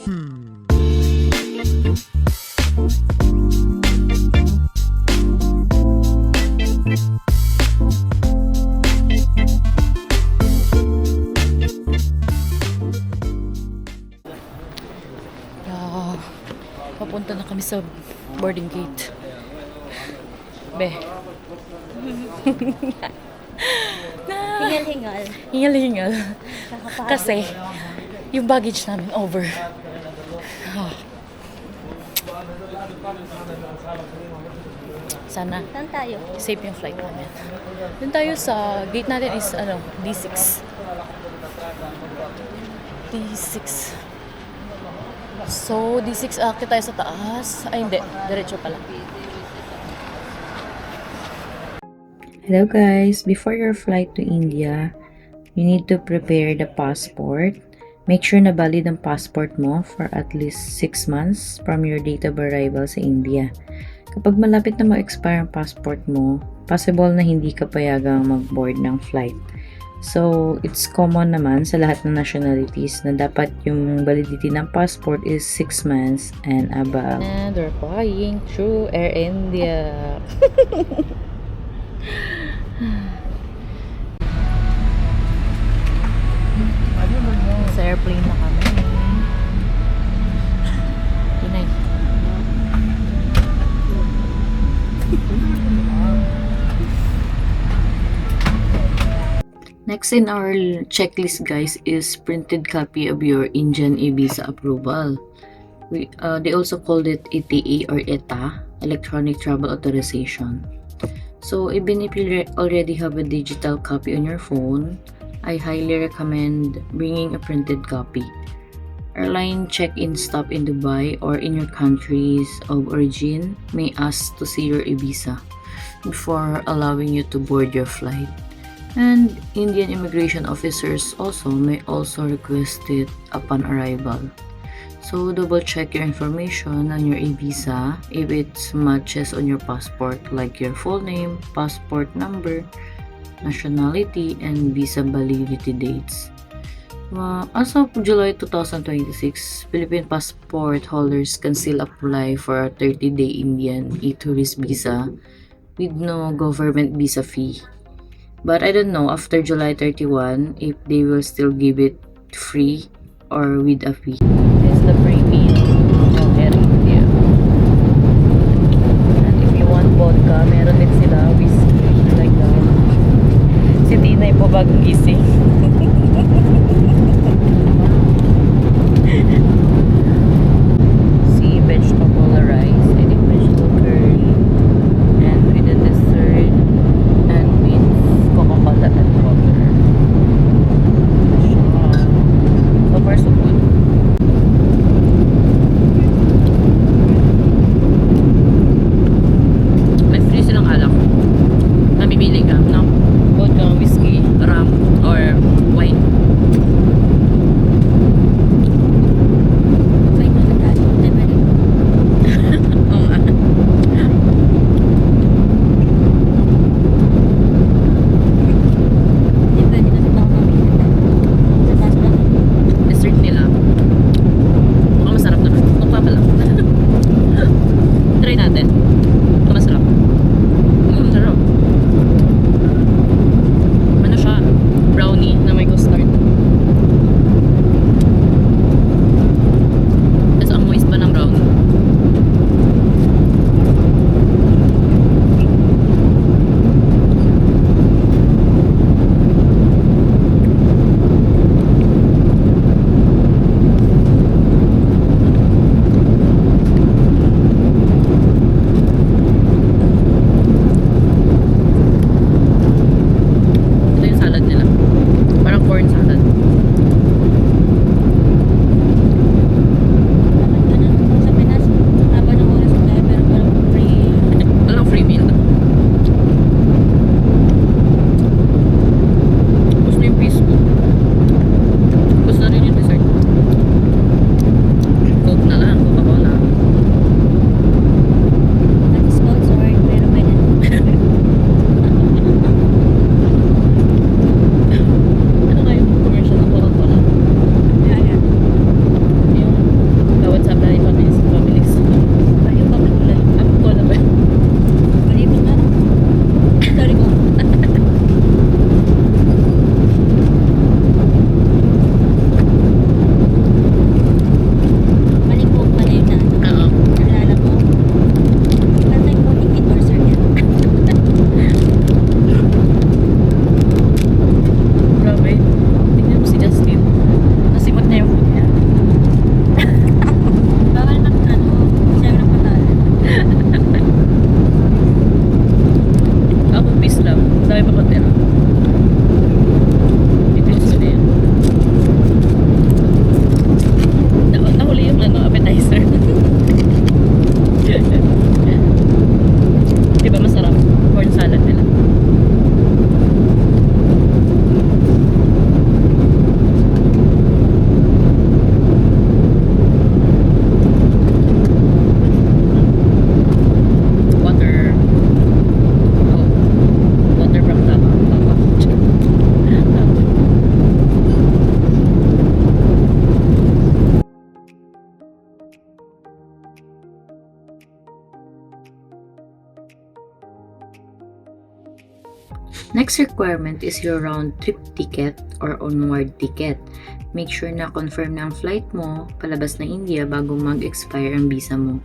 Papunta na kami sa boarding gate. Be. Hingal-hingal. Hingal-hingal. Kasi, yung baggage namin over. Sana Saan tayo? safe yung flight namin. Dun tayo sa gate natin is D6. D6. So, D6 akit tayo sa taas. Ay, hindi. Diretso pala. Hello guys, before your flight to India, you need to prepare the passport. Make sure na valid ang passport mo for at least 6 months from your date of arrival sa India. Kapag malapit na ma-expire ang passport mo, possible na hindi ka payagang mag-board ng flight. So, it's common naman sa lahat ng nationalities na dapat yung validity ng passport is 6 months and above. And we're flying through Air India. Sa airplane na kami. Inay. Next in our checklist guys is printed copy of your Indian e-visa approval. They also called it ETA or ETA, Electronic Travel Authorization. So even if you already have a digital copy on your phone, I highly recommend bringing a printed copy. Airline check-in stop in Dubai or in your countries of origin may ask to see your e-visa before allowing you to board your flight. And Indian immigration officers may also request it upon arrival. So double check your information on your e-visa if it matches on your passport, like your full name, passport number, nationality, and visa validity dates. As of July 2026, Philippine passport holders can still apply for a 30-day Indian e-tourist visa with no government visa fee. But I don't know after July 31 if they will still give it free or with a fee. This is the premium of Air India. And if you want vodka, meron din sila whiskey like that. Si Tinay po bagong gising. See vegetable rice, I think vegetable curry, and with the dessert and with Coca-Cola and water. So far so good. May free silang alak. Namimili ka, no? Vodka, whiskey, rum, or Next requirement is your round trip ticket or onward ticket. Make sure na confirm na ang flight mo palabas na India bago mag-expire ang visa mo.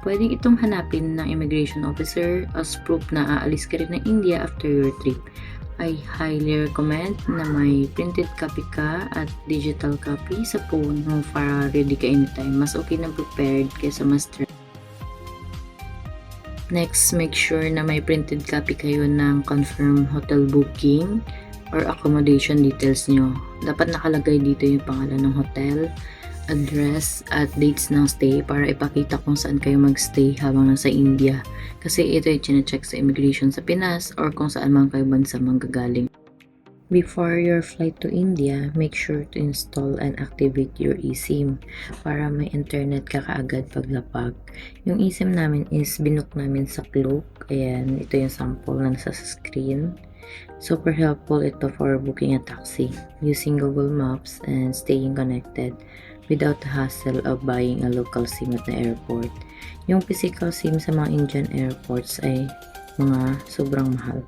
Pwedeng itong hanapin ng immigration officer as proof na aalis ka rin ng India after your trip. I highly recommend na may printed copy ka at digital copy sa phone mo para ready ka anytime. Mas okay na prepared kaysa mas stress. Next, make sure na may printed copy kayo ng confirm hotel booking or accommodation details nyo. Dapat nakalagay dito yung pangalan ng hotel, address, at dates ng stay para ipakita kung saan kayo magstay habang nasa India. Kasi ito yung chine-check sa immigration sa Pinas or kung saan man kayo bansa manggagaling. Before your flight to India, make sure to install and activate your eSIM para may internet ka kaagad paglapag. Yung eSIM namin is binook namin sa Klook. Ayan, ito yung sample na nasa screen. Super helpful ito for booking a taxi, using Google Maps, and staying connected without the hassle of buying a local SIM at the airport. Yung physical SIM sa mga Indian airports ay mga sobrang mahal.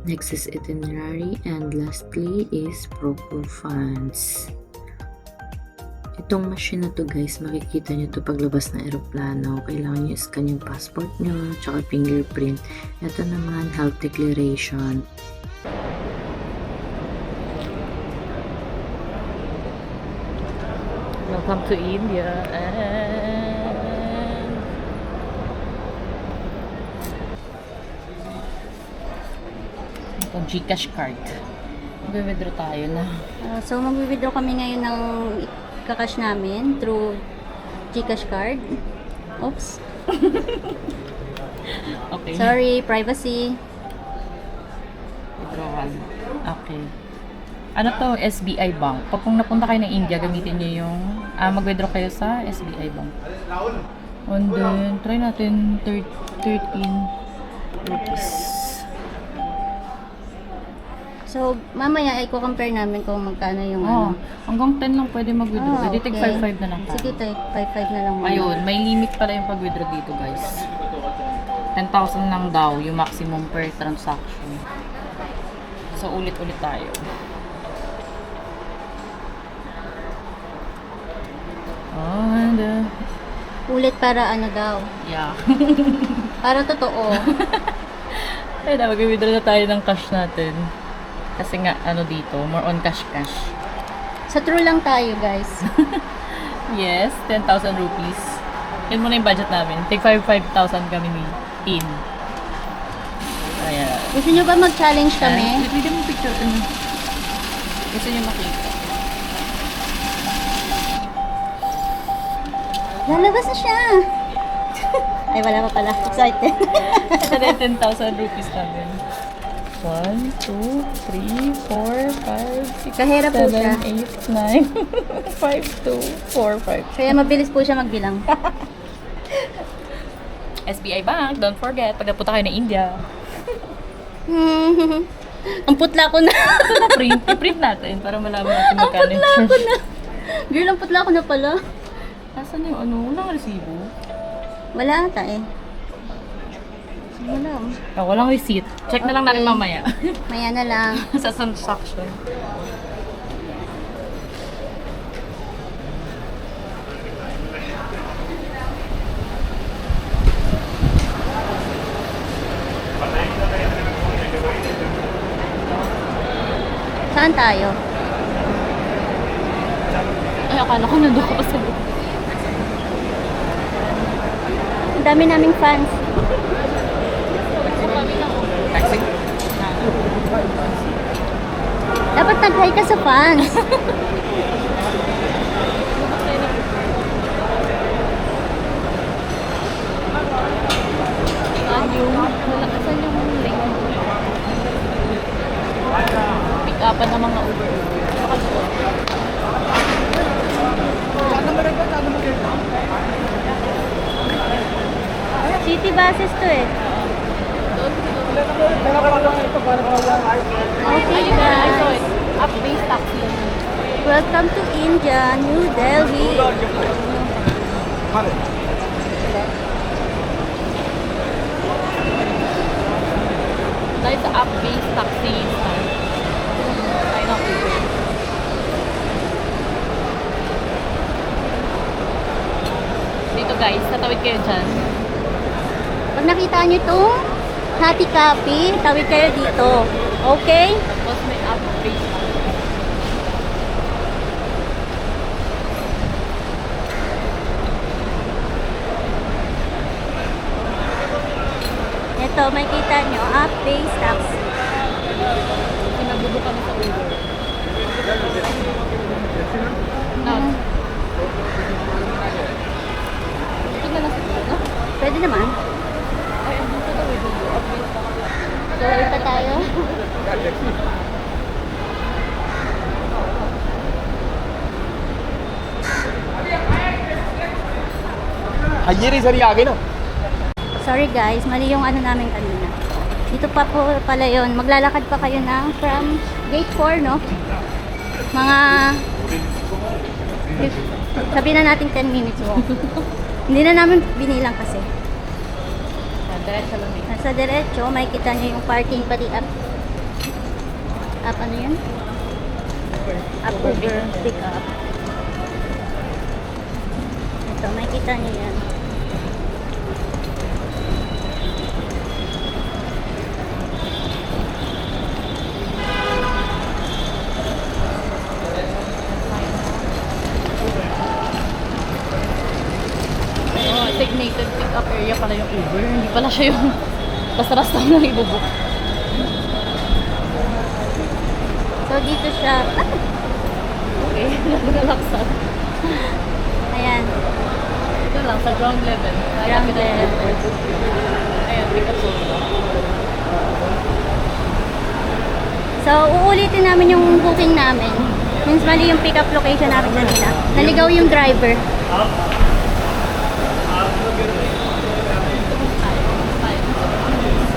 Next is itinerary, and lastly is proof of funds. Itong machine na to guys, makikita nyo to paglabas ng aeroplano. Kailangan nyo scan yung passport nyo, tsaka fingerprint. Ito naman, health declaration. Welcome to India. Ito, Gcash card. Mag-withdraw tayo na. So, mag-withdraw kami ngayon ng kakash namin through Gcash card. Oops. Okay. Sorry, privacy. Withdrawal. Okay. Ano to? SBI Bank. Pag kung napunta kayo ng India, gamitin nyo yung mag-withdraw kayo sa SBI Bank. And then, try natin 13 rupees. So, mamaya ay compare namin kung magkano yung Oh, hanggang 10 lang pwede mag-withdraw. Ah, Pwede tig okay. 5-5 na lang tayo. Sige, 5-5 na lang muna. Ayun, may limit pala yung pag-withdraw dito guys. 10,000 lang daw yung maximum per transaction. So, ulit-ulit tayo. And, Ulit para ano daw. yeah. Para totoo. Ay, na, mag-withdraw na tayo ng cash natin. Kasi nga, ano dito, more on cash-cash. Sa true lang tayo, guys. Yes, 10,000 rupees. Yan muna yung budget namin. Take 5,000 kami ni in. Ayan. Gusto nyo ba mag-challenge kami? Pwede mo picture. Gusto nyo makita. Lalabas na siya! Ay, wala pa pala. Excited. Ito na yung 10,000 rupees namin. 1, 2, 3, 4, 5, 6, Kahera po siya. 7, 8, 9, 5, 2, 4, 5. Kaya mabilis po siya magbilang. SBI Bank, don't forget, pag napunta kayo na India. Ang putla ko na. I-print natin para malaman natin Ang magkano putla ko na. Girl, ang putla ko na pala. Nasaan yung ano? Walang resibo? Wala ata eh. Wala. Oh, walang receipt. Check na lang natin Okay. mamaya. Maya na lang. Sa transaction. Saan tayo? Ay, akala ko nandun ko sa loob. Ang dami naming fans. Taxi? Dapat nag-hi ka sa fans. Saan yung link? Pick upan ng mga Uber. City buses to eh. Okay guys. Up-based taxi. Welcome to India, New Delhi. Tayo sa app-based taxi stand. Tayo ng Uber. Dito guys, tatawid kayo dyan. Pag nakita nyo itong Hati Coffee, tawid kayo dito. Okay? Tapos may app-based taxi. Ito, makikita nyo, app-based taxi. Sinabubo kami sa Uber. No. Ito na lang siguro, no? Pwede naman. Ay, ang dito daw yung app-based taxi. So, ito tayo. ये रही सर ये आगे ना Sorry guys, mali yung ano namin kanina. Dito pa po pala yun. Maglalakad pa kayo na from gate 4, no? Mga... Sabihin na natin 10 minutes mo. Hindi na namin binilang kasi. Diretso lang eh. Nasa diretso, makikita nyo yung parking pati up. Up ano yun? Up Uber pick up. Ito, makikita nyo yan. Oh, designated pick-up area pala yung Uber. Hindi pala siya yung basta-basta lang ibubuk. So, dito siya. Okay, nagalaksan. Ayan. Ito lang, sa ground level. Ground level. Ayan, pick-up zone. So, uulitin namin yung booking namin. Means mali yung pick-up location namin kanina. Naligaw yung driver.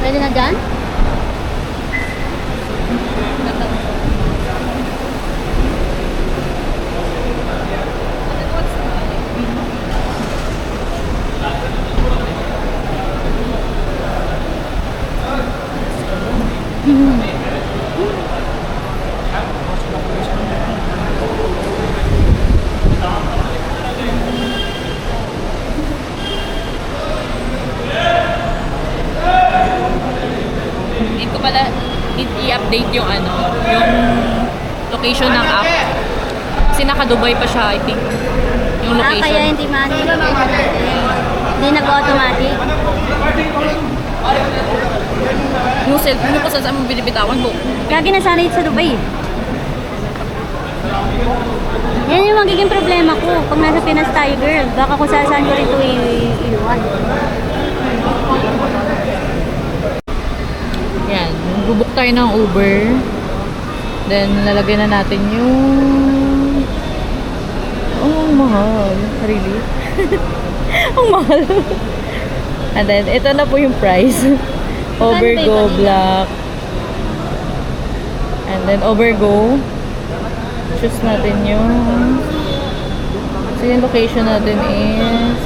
Pwede na dyan? Need ko pala i-update yung ano, yung location ng app. Kasi naka-Dubai pa siya, I think. Yung Kaya location. hindi man yung location natin. Hindi nag-automatic. Yung cellphone mo pa saan mo binibitawan mo. Lagi nasanay sa Dubai. Yan yung magiging problema ko. Pag nasa Pinas tayo, girl, baka kung saan ko rin ito iiwan. Yan, bubuk tayo ng Uber. Then, lalagyan na natin yung... Oh, ang mahal. Really? Ang mahal. And then, ito na po yung price. Overgo Black. And then, Overgo. Choose natin yung... So, yung location natin is...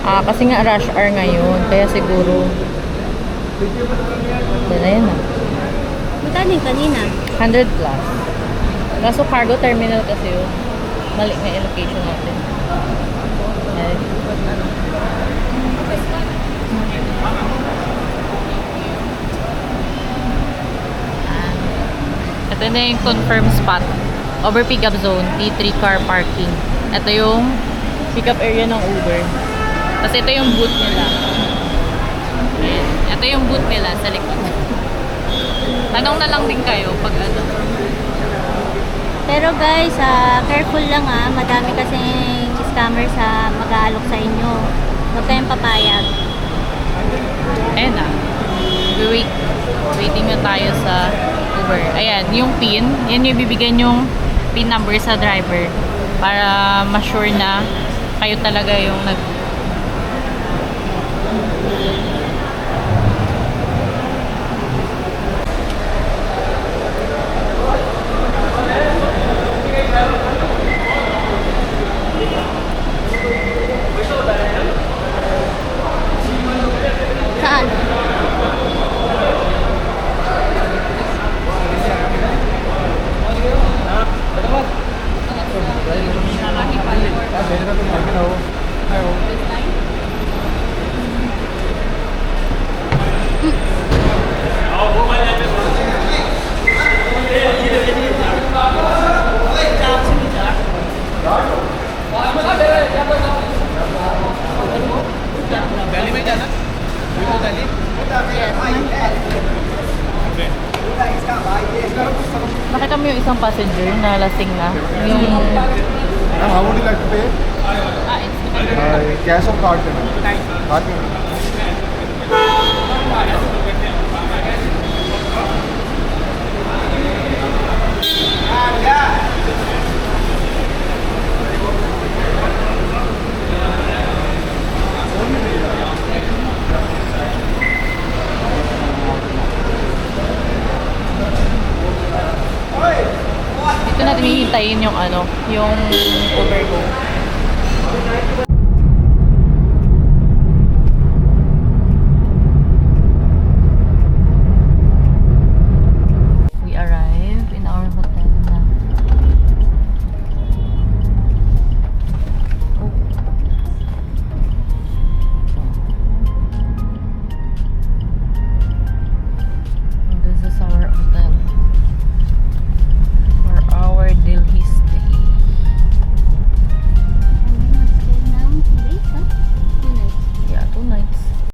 kasi nga rush hour ngayon. Kaya siguro... Then, ayan na. Magkano yung kanina? 100 plus. Kaso cargo terminal kasi yun. Mali nga yung location natin. Ayan. Ito na yung confirm spot. Over pickup zone, T3 car parking. Ito yung pickup area ng Uber. Kasi ito yung booth nila. Ayan. Ito yung booth nila sa likod. Tanong na lang din kayo pag ano. Pero guys, careful lang madami kasing scammer sa mag-aalok sa inyo. Huwag kayong papayag. Ayan na. Waiting na tayo sa Uber. Ayan, yung PIN. Yan yung bibigyan yung PIN number sa driver. Para ma-sure na kayo talaga yung nag... Saan? nakita mo yung isang passenger na lasing na. Yung... Ma'am, how would you like to pay? It's Cash or card payment? card. Card payment. Dito natin hihintayin yung ano, yung Uber ko.